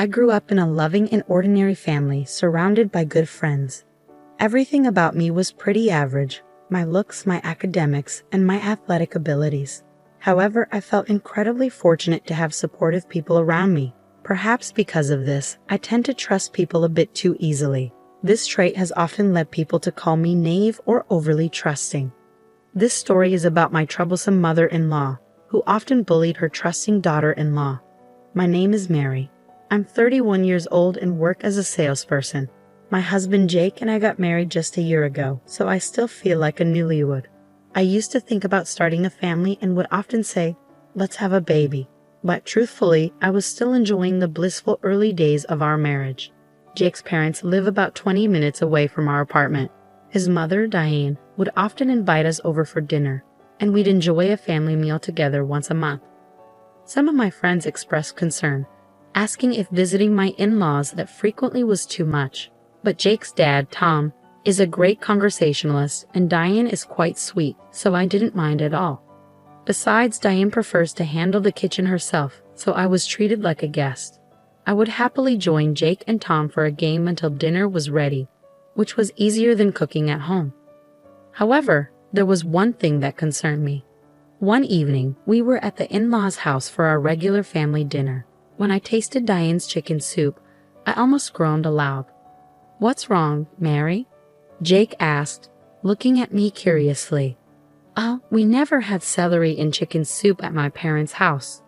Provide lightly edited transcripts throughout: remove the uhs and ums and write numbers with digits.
I grew up in a loving and ordinary family surrounded by good friends. Everything about me was pretty average: my looks, my academics, and my athletic abilities. However, I felt incredibly fortunate to have supportive people around me. Perhaps because of this, I tend to trust people a bit too easily. This trait has often led people to call me naive or overly trusting. This story is about my troublesome mother-in-law, who often bullied her trusting daughter-in-law. My name is Mary. I'm 31 years old and work as a salesperson. My husband Jake and I got married just a year ago, so I still feel like a newlywed. I used to think about starting a family and would often say, "Let's have a baby." But truthfully, I was still enjoying the blissful early days of our marriage. Jake's parents live about 20 minutes away from our apartment. His mother, Diane, would often invite us over for dinner, and we'd enjoy a family meal together once a month. Some of my friends expressed concern, asking if visiting my in-laws that frequently was too much. But Jake's dad, Tom, is a great conversationalist, and Diane is quite sweet, so I didn't mind at all. Besides, Diane prefers to handle the kitchen herself, so I was treated like a guest. I would happily join Jake and Tom for a game until dinner was ready, which was easier than cooking at home. However, there was one thing that concerned me. One evening, we were at the in-laws' house for our regular family dinner. When I tasted Diane's chicken soup, I almost groaned aloud. "What's wrong, Mary?" Jake asked, looking at me curiously. "Oh, we never had celery in chicken soup at my parents' house,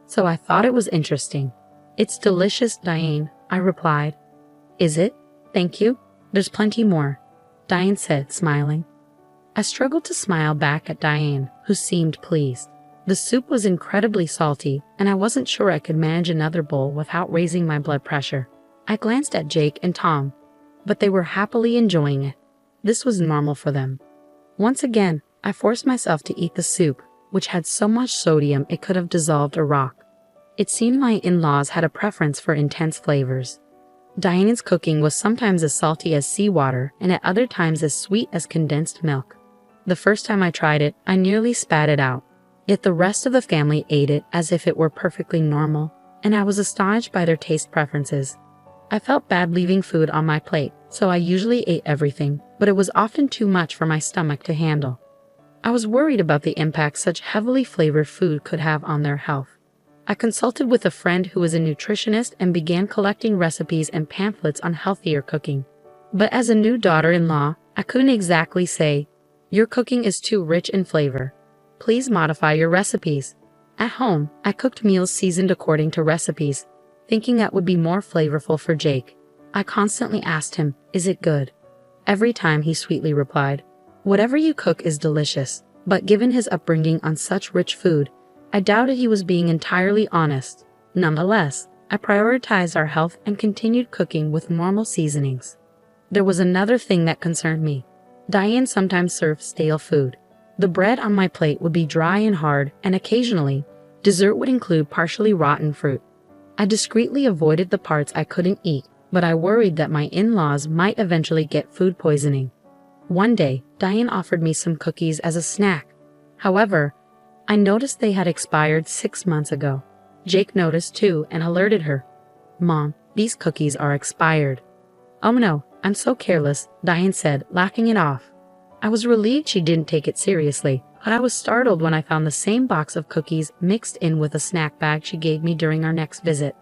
so I thought it was interesting." "It's delicious, Diane," I replied. "Is it? Thank you. There's plenty more," Diane said, smiling. I struggled to smile back at Diane, who seemed pleased. The soup was incredibly salty, and I wasn't sure I could manage another bowl without raising my blood pressure. I glanced at Jake and Tom, but they were happily enjoying it. This was normal for them. Once again, I forced myself to eat the soup, which had so much sodium it could have dissolved a rock. It seemed my in-laws had a preference for intense flavors. Diane's cooking was sometimes as salty as seawater and at other times as sweet as condensed milk. The first time I tried it, I nearly spat it out. Yet the rest of the family ate it as if it were perfectly normal, and I was astonished by their taste preferences. I felt bad leaving food on my plate, so I usually ate everything, but it was often too much for my stomach to handle. I was worried about the impact such heavily flavored food could have on their health. I consulted with a friend who was a nutritionist and began collecting recipes and pamphlets on healthier cooking. But as a new daughter-in-law, I couldn't exactly say, "Your cooking is too rich in flavor. Please modify your recipes." At home, I cooked meals seasoned according to recipes, thinking that would be more flavorful for Jake. I constantly asked him, "Is it good?" Every time he sweetly replied, "Whatever you cook is delicious." But given his upbringing on such rich food, I doubted he was being entirely honest. Nonetheless, I prioritized our health and continued cooking with normal seasonings. There was another thing that concerned me. Diane sometimes served stale food. The bread on my plate would be dry and hard, and occasionally, dessert would include partially rotten fruit. I discreetly avoided the parts I couldn't eat, but I worried that my in-laws might eventually get food poisoning. One day, Diane offered me some cookies as a snack. However, I noticed they had expired 6 months ago. Jake noticed too and alerted her. "Mom, these cookies are expired." "Oh no, I'm so careless," Diane said, laughing it off. I was relieved she didn't take it seriously, but I was startled when I found the same box of cookies mixed in with a snack bag she gave me during our next visit.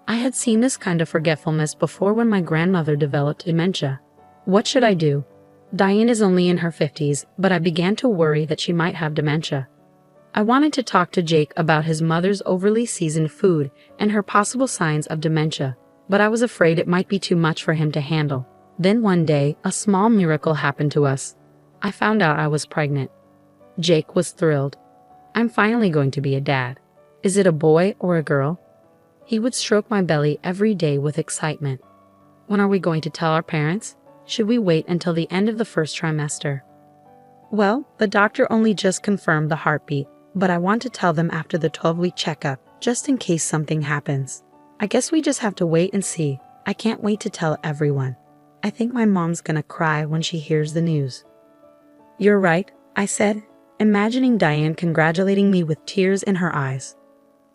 I had seen this kind of forgetfulness before when my grandmother developed dementia. What should I do? Diane is only in her 50s, but I began to worry that she might have dementia. I wanted to talk to Jake about his mother's overly seasoned food and her possible signs of dementia, but I was afraid it might be too much for him to handle. Then one day, a small miracle happened to us. I found out I was pregnant. Jake was thrilled. "I'm finally going to be a dad. Is it a boy or a girl?" He would stroke my belly every day with excitement. "When are we going to tell our parents? Should we wait until the end of the first trimester?" "Well, the doctor only just confirmed the heartbeat, but I want to tell them after the 12-week checkup, just in case something happens. I guess we just have to wait and see. I can't wait to tell everyone. I think my mom's gonna cry when she hears the news." "You're right," I said, imagining Diane congratulating me with tears in her eyes.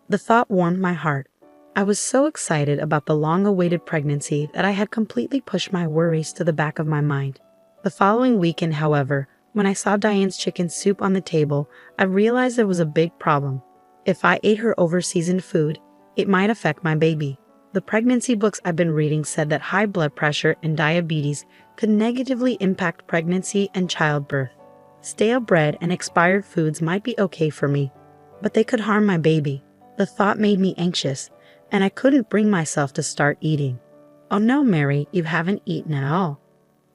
The thought warmed my heart. I was so excited about the long-awaited pregnancy that I had completely pushed my worries to the back of my mind. The following weekend, however, when I saw Diane's chicken soup on the table, I realized there was a big problem. If I ate her over-seasoned food, it might affect my baby. The pregnancy books I've been reading said that high blood pressure and diabetes could negatively impact pregnancy and childbirth. Stale bread and expired foods might be okay for me, but they could harm my baby. The thought made me anxious, and I couldn't bring myself to start eating. "Oh no, Mary, you haven't eaten at all.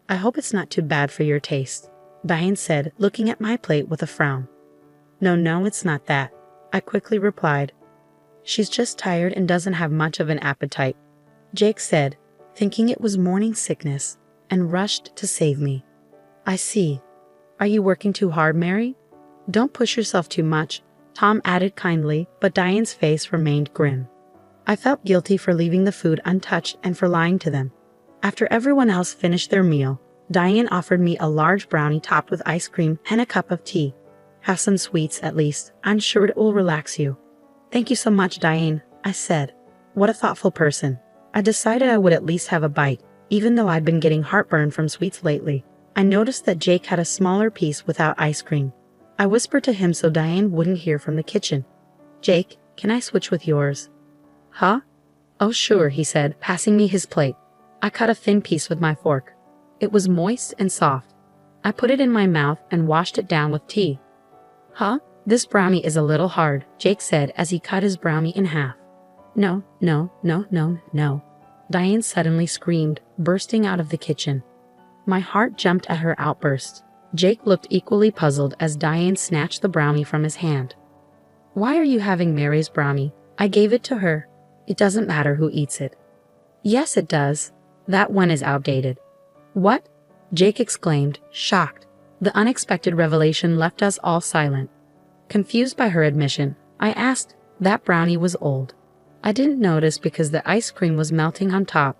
I hope it's not too bad for your taste," Diane said, looking at my plate with a frown. No, it's not that," I quickly replied. "She's just tired and doesn't have much of an appetite," Jake said, thinking it was morning sickness, and rushed to save me. "I see. Are you working too hard, Mary? Don't push yourself too much," Tom added kindly, but Diane's face remained grim. I felt guilty for leaving the food untouched and for lying to them. After everyone else finished their meal, Diane offered me a large brownie topped with ice cream and a cup of tea. "Have some sweets at least. I'm sure it will relax you." "Thank you so much, Diane," I said. What a thoughtful person. I decided I would at least have a bite, even though I'd been getting heartburn from sweets lately. I noticed that Jake had a smaller piece without ice cream. I whispered to him so Diane wouldn't hear from the kitchen. "Jake, can I switch with yours?" "Huh?" "Oh sure," he said, passing me his plate. I cut a thin piece with my fork. It was moist and soft. I put it in my mouth and washed it down with tea. "Huh? This brownie is a little hard," Jake said as he cut his brownie in half. No. Diane suddenly screamed, bursting out of the kitchen. My heart jumped at her outburst. Jake looked equally puzzled as Diane snatched the brownie from his hand. "Why are you having Mary's brownie? I gave it to her. It doesn't matter who eats it." "Yes, it does. That one is outdated." "What?" Jake exclaimed, shocked. The unexpected revelation left us all silent. Confused by her admission, I asked, "That brownie was old." I didn't notice because the ice cream was melting on top.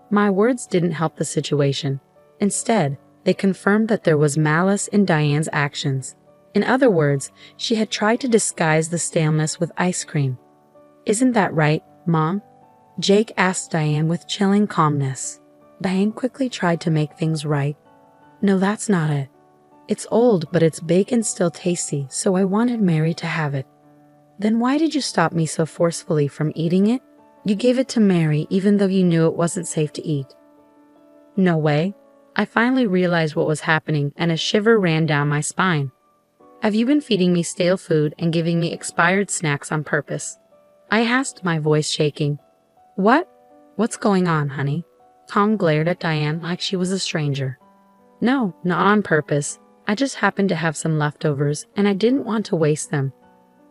My words didn't help the situation. Instead, they confirmed that there was malice in Diane's actions. In other words, she had tried to disguise the staleness with ice cream. "Isn't that right, Mom?" Jake asked Diane with chilling calmness. Diane quickly tried to make things right. "No, that's not it. It's old, but it's big and still tasty, so I wanted Mary to have it." "Then why did you stop me so forcefully from eating it? You gave it to Mary even though you knew it wasn't safe to eat." "No way." I finally realized what was happening and a shiver ran down my spine. "Have you been feeding me stale food and giving me expired snacks on purpose?" I asked, my voice shaking. "What? What's going on, honey?" Tom glared at Diane like she was a stranger. "No, not on purpose. I just happened to have some leftovers and I didn't want to waste them.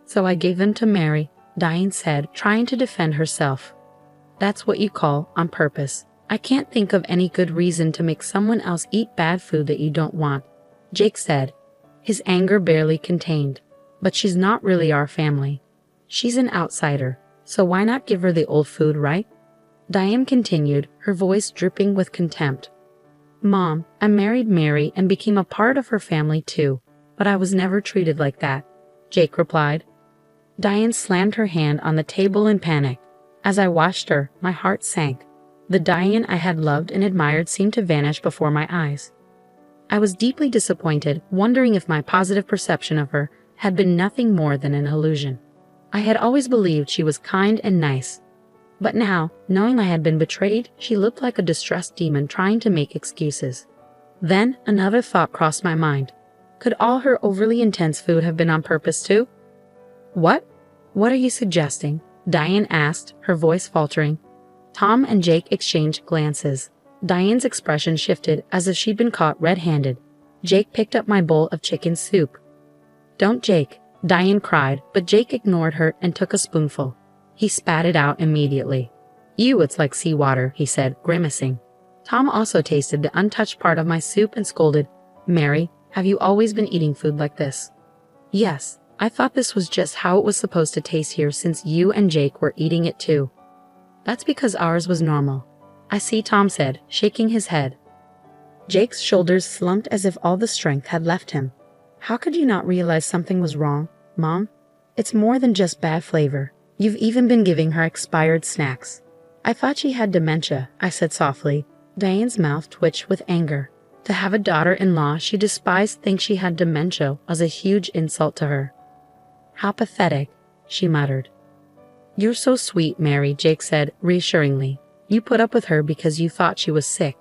So I gave them to Mary," Diane said, trying to defend herself. "That's what you call on purpose. I can't think of any good reason to make someone else eat bad food that you don't want," Jake said, his anger barely contained. "But she's not really our family. She's an outsider, so why not give her the old food, right?" Diane continued, her voice dripping with contempt. "Mom, I married Mary and became a part of her family too, but I was never treated like that," Jake replied. Diane slammed her hand on the table in panic. As I watched her, my heart sank. The Diane I had loved and admired seemed to vanish before my eyes. I was deeply disappointed, wondering if my positive perception of her had been nothing more than an illusion. I had always believed she was kind and nice. But now, knowing I had been betrayed, she looked like a distressed demon trying to make excuses. Then, another thought crossed my mind. Could all her overly intense food have been on purpose too? "What? What are you suggesting?" Diane asked, her voice faltering. Tom and Jake exchanged glances. Diane's expression shifted as if she'd been caught red-handed. Jake picked up my bowl of chicken soup. "Don't, Jake," Diane cried, but Jake ignored her and took a spoonful. He spat it out immediately. "Ew, it's like seawater," he said, grimacing. Tom also tasted the untouched part of my soup and scolded, "Mary, have you always been eating food like this?" "Yes, I thought this was just how it was supposed to taste here since you and Jake were eating it too." "That's because ours was normal." "I see," Tom said, shaking his head. Jake's shoulders slumped as if all the strength had left him. "How could you not realize something was wrong, Mom? It's more than just bad flavor. You've even been giving her expired snacks. I thought she had dementia, I said softly. Diane's mouth twitched with anger. To have a daughter-in-law she despised think she had dementia was a huge insult to her. How pathetic, she muttered. You're so sweet, Mary, Jake said reassuringly. You put up with her because you thought she was sick.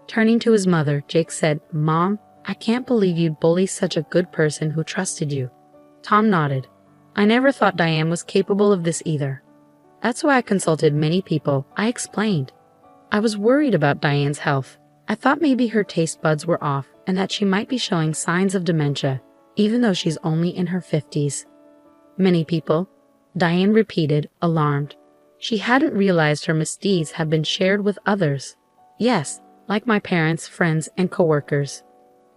Turning to his mother, Jake said, Mom, I can't believe you'd bully such a good person who trusted you. Tom nodded. I never thought Diane was capable of this either. That's why I consulted many people, I explained. I was worried about Diane's health. I thought maybe her taste buds were off and that she might be showing signs of dementia, even though she's only in her 50s. Many people? Diane repeated, alarmed. She hadn't realized her misdeeds had been shared with others. Yes, like my parents, friends, and coworkers.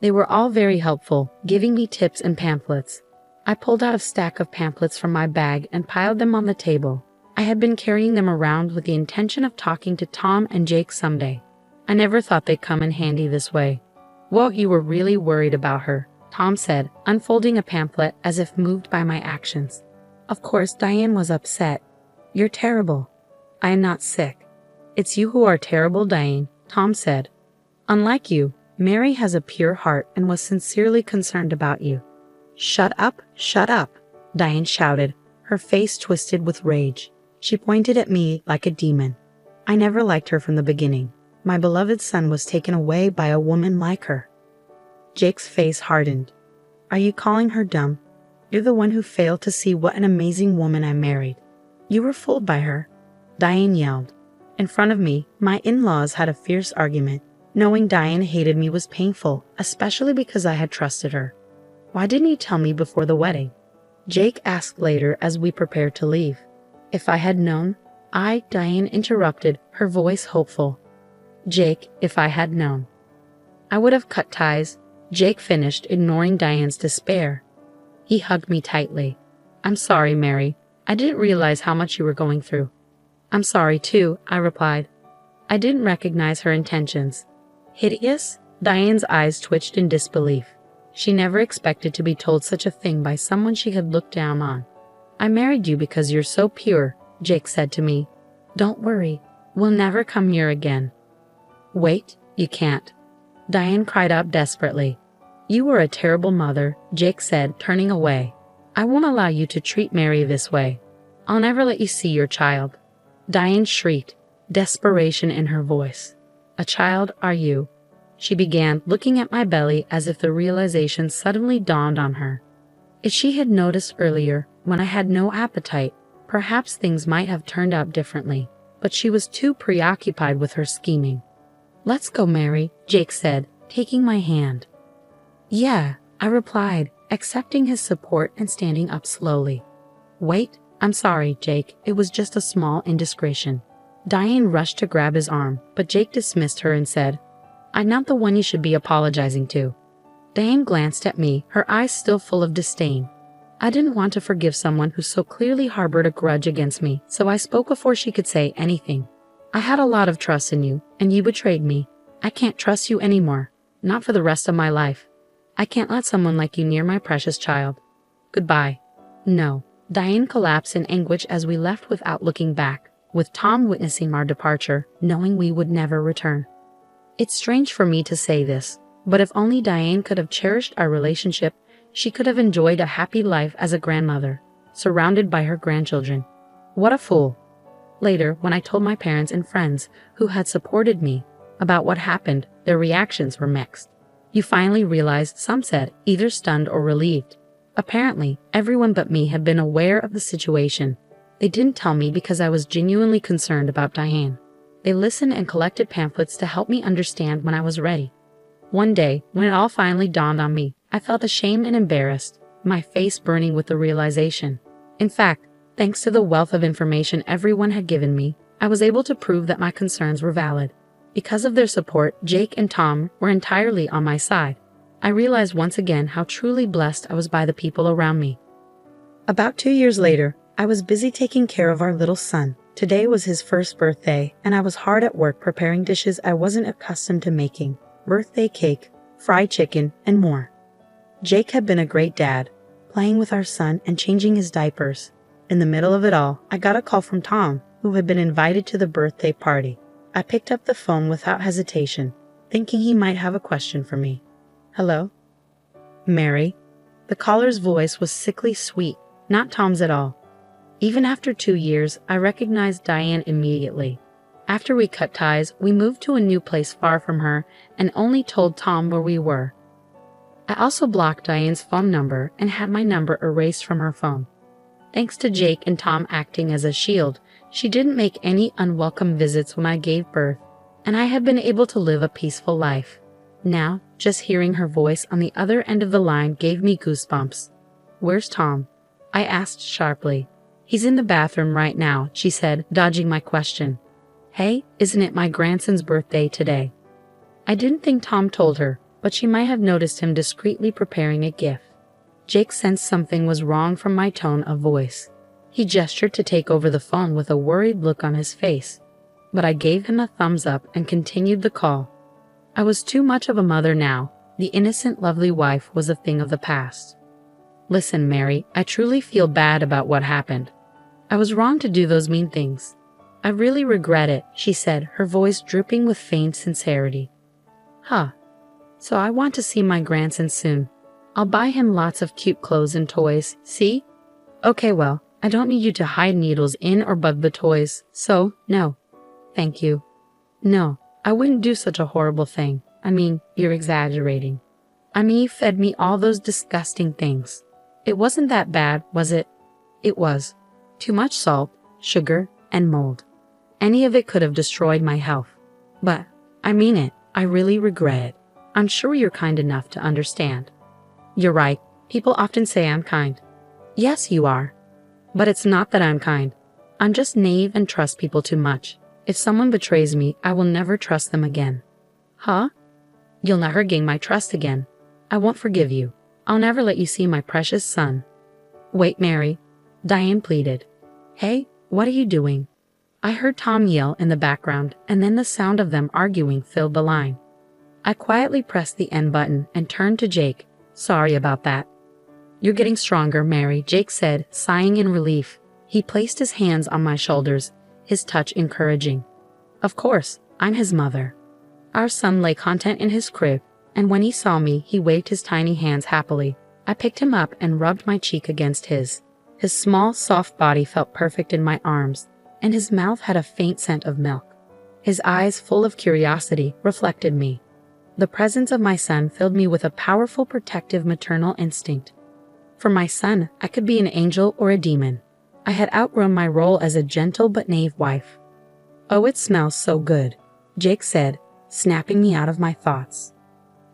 They were all very helpful, giving me tips and pamphlets. I pulled out a stack of pamphlets from my bag and piled them on the table. I had been carrying them around with the intention of talking to Tom and Jake someday. I never thought they'd come in handy this way. Well, you were really worried about her, Tom said, unfolding a pamphlet as if moved by my actions. Of course, Diane was upset. You're terrible. I am not sick. It's you who are terrible, Diane, Tom said. Unlike you, Mary has a pure heart and was sincerely concerned about you. Shut up, Diane shouted, her face twisted with rage. She pointed at me like a demon. I never liked her from the beginning. My beloved son was taken away by a woman like her. Jake's face hardened. Are you calling her dumb? You're the one who failed to see what an amazing woman I married. You were fooled by her, Diane yelled. In front of me, my in-laws had a fierce argument. Knowing Diane hated me was painful, especially because I had trusted her. Why didn't you tell me before the wedding? Jake asked later as we prepared to leave. If I had known, Diane interrupted, her voice hopeful. Jake, if I had known. I would have cut ties, Jake finished, ignoring Diane's despair. He hugged me tightly. I'm sorry, Mary. I didn't realize how much you were going through. I'm sorry too, I replied. I didn't recognize her intentions. Hideous? Diane's eyes twitched in disbelief. She never expected to be told such a thing by someone she had looked down on. I married you because you're so pure, Jake said to me. Don't worry, we'll never come here again. Wait, you can't. Diane cried out desperately. You were a terrible mother, Jake said, turning away. I won't allow you to treat Mary this way. I'll never let you see your child. Diane shrieked, desperation in her voice. A child, are you? She began, looking at my belly as if the realization suddenly dawned on her. If she had noticed earlier, when I had no appetite, perhaps things might have turned out differently, but she was too preoccupied with her scheming. Let's go, Mary, Jake said, taking my hand. Yeah, I replied, accepting his support and standing up slowly. Wait, I'm sorry, Jake, it was just a small indiscretion. Diane rushed to grab his arm, but Jake dismissed her and said, I'm not the one you should be apologizing to. Diane glanced at me, her eyes still full of disdain. I didn't want to forgive someone who so clearly harbored a grudge against me, so I spoke before she could say anything. I had a lot of trust in you, and you betrayed me. I can't trust you anymore, not for the rest of my life. I can't let someone like you near my precious child. Goodbye. No. Diane collapsed in anguish as we left without looking back, with Tom witnessing our departure, knowing we would never return. It's strange for me to say this, but if only Diane could have cherished our relationship, she could have enjoyed a happy life as a grandmother, surrounded by her grandchildren. What a fool. Later, when I told my parents and friends who had supported me about what happened, their reactions were mixed. You finally realized, some said, either stunned or relieved. Apparently, everyone but me had been aware of the situation. They didn't tell me because I was genuinely concerned about Diane. They listened and collected pamphlets to help me understand when I was ready. One day, when it all finally dawned on me, I felt ashamed and embarrassed, my face burning with the realization. In fact, thanks to the wealth of information everyone had given me, I was able to prove that my concerns were valid. Because of their support, Jake and Tom were entirely on my side. I realized once again how truly blessed I was by the people around me. About 2 years later, I was busy taking care of our little son. Today was his first birthday, and I was hard at work preparing dishes I wasn't accustomed to making: birthday cake, fried chicken, and more. Jake had been a great dad, playing with our son and changing his diapers. In the middle of it all, I got a call from Tom, who had been invited to the birthday party. I picked up the phone without hesitation, thinking he might have a question for me. "Hello? Mary?" The caller's voice was sickly sweet, not Tom's at all. Even after 2 years, I recognized Diane immediately. After we cut ties, we moved to a new place far from her and only told Tom where we were. I also blocked Diane's phone number and had my number erased from her phone. Thanks to Jake and Tom acting as a shield, she didn't make any unwelcome visits when I gave birth, and I have been able to live a peaceful life. Now, just hearing her voice on the other end of the line gave me goosebumps. "Where's Tom?" I asked sharply. "He's in the bathroom right now," she said, dodging my question. "Hey, isn't it my grandson's birthday today?" I didn't think Tom told her, but she might have noticed him discreetly preparing a gift. Jake sensed something was wrong from my tone of voice. He gestured to take over the phone with a worried look on his face, but I gave him a thumbs up and continued the call. I was too much of a mother now. The innocent, lovely wife was a thing of the past. "Listen, Mary, I truly feel bad about what happened. I was wrong to do those mean things. I really regret it," she said, her voice drooping with feigned sincerity. "Huh. So I want to see my grandson soon. I'll buy him lots of cute clothes and toys, see? Okay, well, I don't need you to hide needles in or above the toys, so, no. Thank you. No, I wouldn't do such a horrible thing. I mean, you're exaggerating. I mean, you fed me all those disgusting things. It wasn't that bad, was it? It was. Too much salt, sugar, and mold. Any of it could have destroyed my health. But, I mean it, I really regret it. I'm sure you're kind enough to understand." "You're right. People often say I'm kind." "Yes, you are. But it's not that I'm kind. I'm just naive and trust people too much. If someone betrays me, I will never trust them again." "Huh? You'll never gain my trust again. I won't forgive you. I'll never let you see my precious son." "Wait, Mary," Diane pleaded. "Hey, what are you doing?" I heard Tom yell in the background, and then the sound of them arguing filled the line. I quietly pressed the end button and turned to Jake. "Sorry about that." "You're getting stronger, Mary," Jake said, sighing in relief. He placed his hands on my shoulders, his touch encouraging. "Of course, I'm his mother." Our son lay content in his crib, and when he saw me, he waved his tiny hands happily. I picked him up and rubbed my cheek against his. His small, soft body felt perfect in my arms, and his mouth had a faint scent of milk. His eyes, full of curiosity, reflected me. The presence of my son filled me with a powerful protective maternal instinct. For my son, I could be an angel or a demon. I had outgrown my role as a gentle but naive wife. "Oh, it smells so good," Jake said, snapping me out of my thoughts.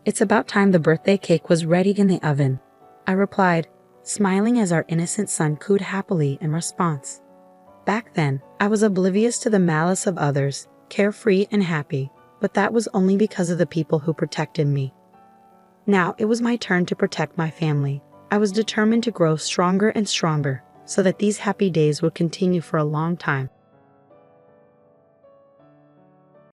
"It's about time the birthday cake was ready in the oven," I replied, smiling as our innocent son cooed happily in response. Back then, I was oblivious to the malice of others, carefree and happy, but that was only because of the people who protected me. Now it was my turn to protect my family. I was determined to grow stronger and stronger, so that these happy days would continue for a long time.